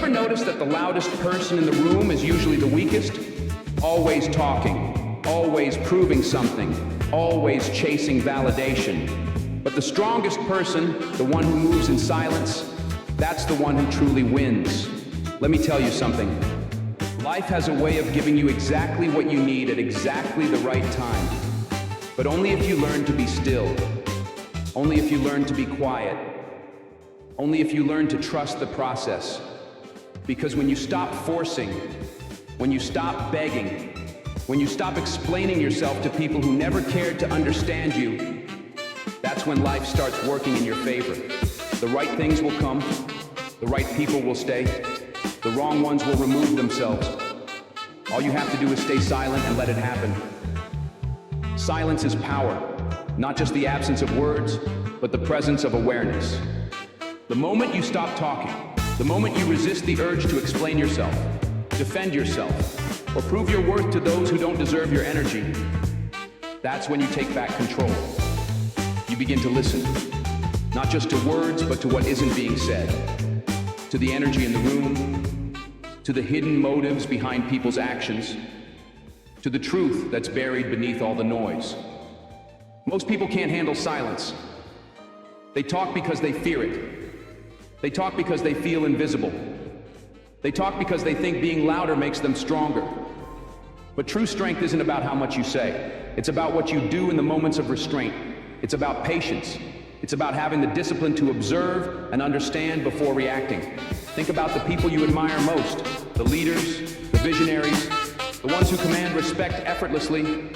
ever noticed that the loudest person in the room is usually the weakest? Always talking, always proving something, always chasing validation. But the strongest person, the one who moves in silence, that's the one who truly wins. Let me tell you something. Life has a way of giving you exactly what you need at exactly the right time. But only if you learn to be still. Only if you learn to be quiet. Only if you learn to trust the process. Because when you stop forcing, when you stop begging, when you stop explaining yourself to people who never cared to understand you, that's when life starts working in your favor. The right things will come, the right people will stay, the wrong ones will remove themselves. All you have to do is stay silent and let it happen. Silence is power, not just the absence of words, but the presence of awareness. The moment you stop talking, the moment you resist the urge to explain yourself, defend yourself, or prove your worth to those who don't deserve your energy, that's when you take back control. You begin to listen, not just to words, but to what isn't being said, to the energy in the room, to the hidden motives behind people's actions, to the truth that's buried beneath all the noise. Most people can't handle silence. They talk because they fear it. They talk because they feel invisible. They talk because they think being louder makes them stronger. But true strength isn't about how much you say. It's about what you do in the moments of restraint. It's about patience. It's about having the discipline to observe and understand before reacting. Think about the people you admire most, the leaders, the visionaries, the ones who command respect effortlessly.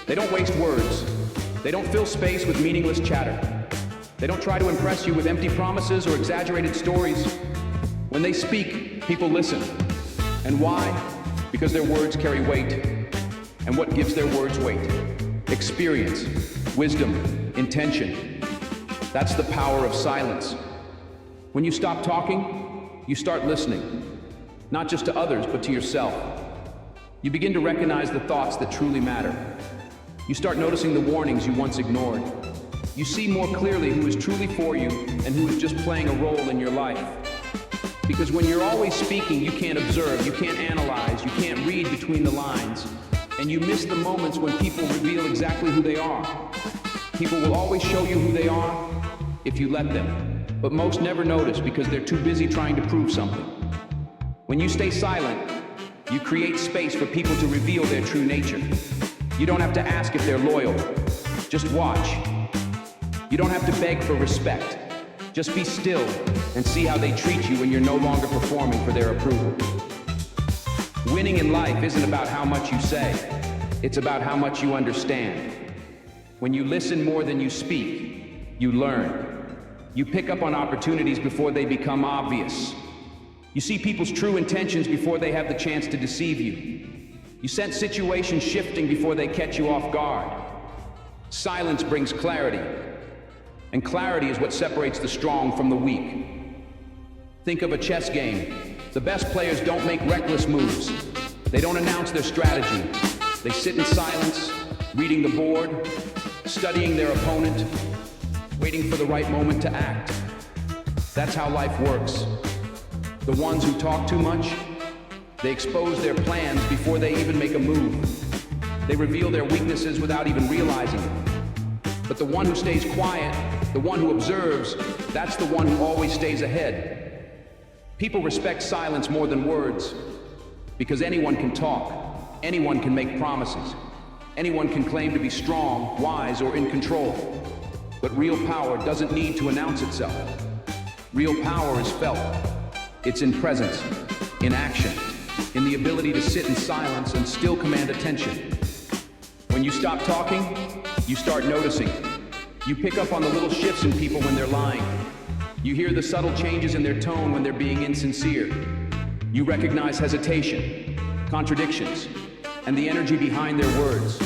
They don't waste words. They don't fill space with meaningless chatter. They don't try to impress you with empty promises or exaggerated stories. When they speak, people listen. And why? Because their words carry weight. And what gives their words weight? Experience, wisdom, intention. That's the power of silence. When you stop talking, you start listening. Not just to others, but to yourself. You begin to recognize the thoughts that truly matter. You start noticing the warnings you once ignored. You see more clearly who is truly for you and who is just playing a role in your life. Because when you're always speaking, you can't observe, you can't analyze, you can't read between the lines, and you miss the moments when people reveal exactly who they are. People will always show you who they are if you let them, but most never notice because they're too busy trying to prove something. When you stay silent, you create space for people to reveal their true nature. You don't have to ask if they're loyal, just watch. You don't have to beg for respect. Just be still and see how they treat you when you're no longer performing for their approval. Winning in life isn't about how much you say, it's about how much you understand. When you listen more than you speak, you learn. You pick up on opportunities before they become obvious. You see people's true intentions before they have the chance to deceive you. You sense situations shifting before they catch you off guard. Silence brings clarity. And clarity is what separates the strong from the weak. Think of a chess game. The best players don't make reckless moves. They don't announce their strategy. They sit in silence, reading the board, studying their opponent, waiting for the right moment to act. That's how life works. The ones who talk too much, they expose their plans before they even make a move. They reveal their weaknesses without even realizing it. But the one who stays quiet, the one who observes, that's the one who always stays ahead. People respect silence more than words, because anyone can talk, anyone can make promises, anyone can claim to be strong, wise, or in control. But real power doesn't need to announce itself. Real power is felt. It's in presence, in action, in the ability to sit in silence and still command attention. When you stop talking, you start noticing. You pick up on the little shifts in people when they're lying. You hear the subtle changes in their tone when they're being insincere. You recognize hesitation, contradictions, and the energy behind their words.